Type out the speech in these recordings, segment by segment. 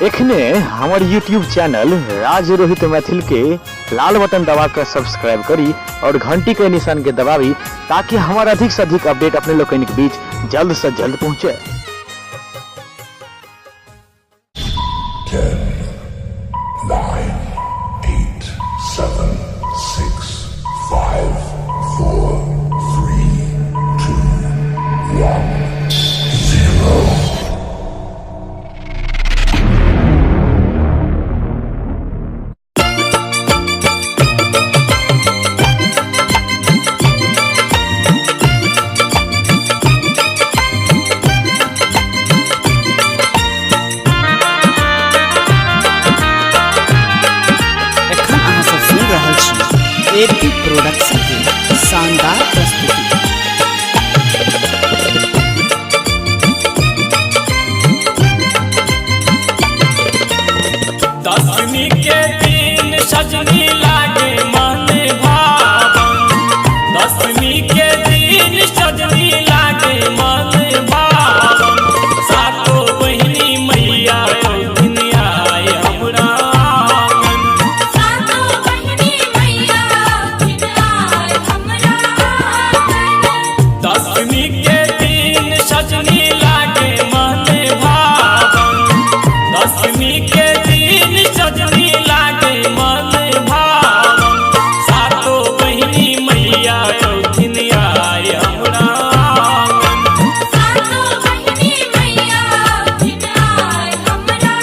एखने हमार YouTube channel राज रोहित मैथिल के लाल बटन दबाकर सब्सक्राइब करी और घंटी के निशान के दबावी ताकि हमारा अधिक से अधिक अपडेट अपने लोग के बीच जल्द से जल्द पहुंचे। 10, 9, 8, 7, 6, 5, 4, 3, 2, 1, 0. एपी प्रोडक्शन की शानदार प्रस्तुति। दसवीं के दिन सजनी लागे मन भावन, दसवीं के दिन सजनी लागे मन भावन। सातों बहिनी मैया दिन आए हमरा आंगन, सातों बहिनी मैया दिन आए हमरा आंगन। दसवीं के दिन सजनी लागे मन भावन, दसवीं के दिन सजनी लागे मन भावन। सातों बहिनी मैया दिन आए हमरा आंगन, सातों बहिनी मैया दिन आए हमरा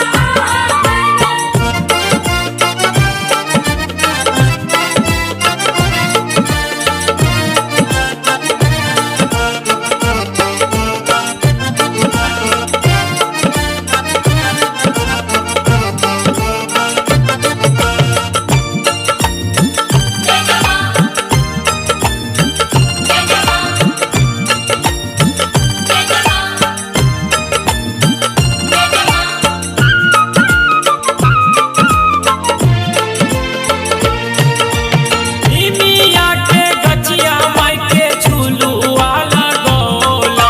मिया के गछिया माई के झुलुआ लगौला,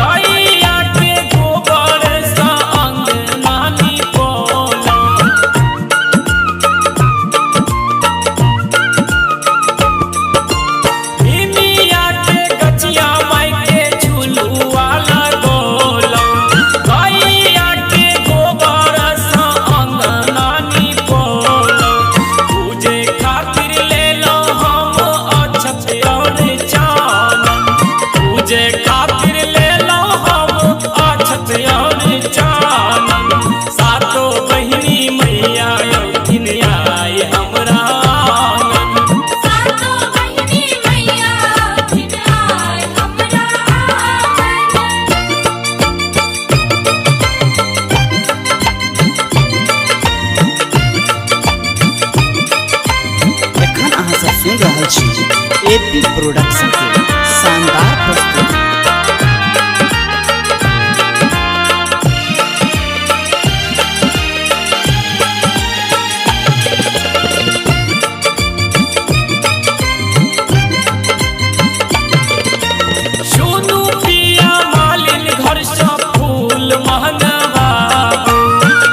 गैया के गोबर सँ अंगना निपौला। मिया के गछिया माई के झुलुआ लगौला, गैया के गोबर सँ अंगना निपौला। पूजे खातिर लेलो हम अक्षत और चानन, पूजे खातिर लेलो हम अक्षत और चानन। सातों बहिनी मैया दिन आए हमरा आंगन, सातों बहिनी मैया दिन आए हमरा आंगन। एखन अहाँ सब सुन रहल छी एपी प्रोडक्शन के शानदार प्रस्तुति। सोनू पिया मालिन घर सँ फूल महंगवाबू,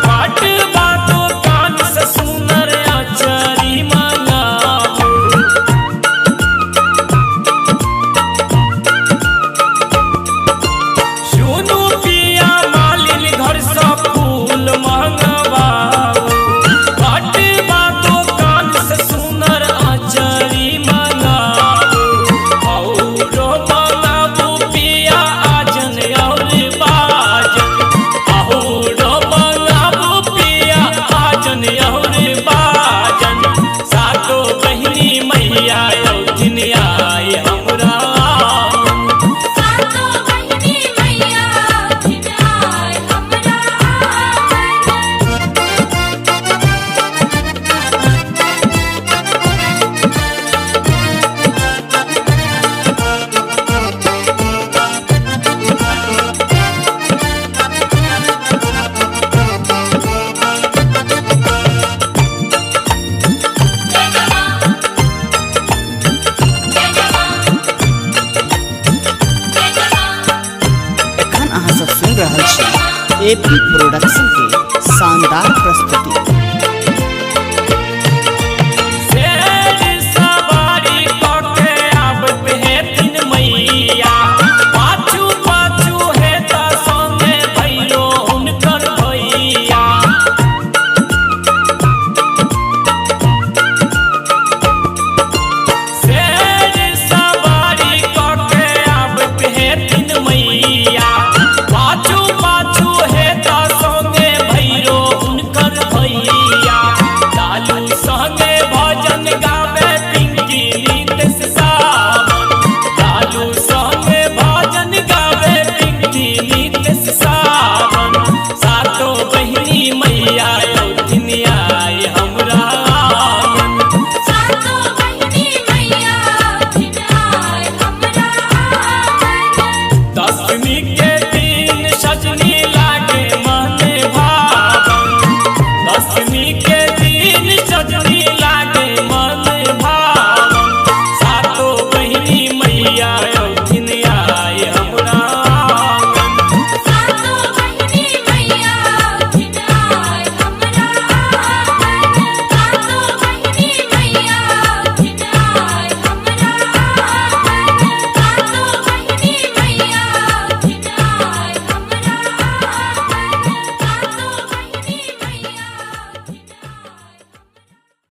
पाट बातो कान से सुनर अचरी मंगाबू। सोनू पिया मालिन घर सँ फूल महंगवाबू, पाट बातो कान से सुनर अचरी मंगाबू। औरो मंगाबू पिया आजन और बाजन, औरो मंगाबू पिया आजन और बाजन। सातों बहिनी मैया दिन आए हमरा आंगन, सातों बहिनी मैया दिन आए हमरा आंगन। एपी प्रोडक्शन के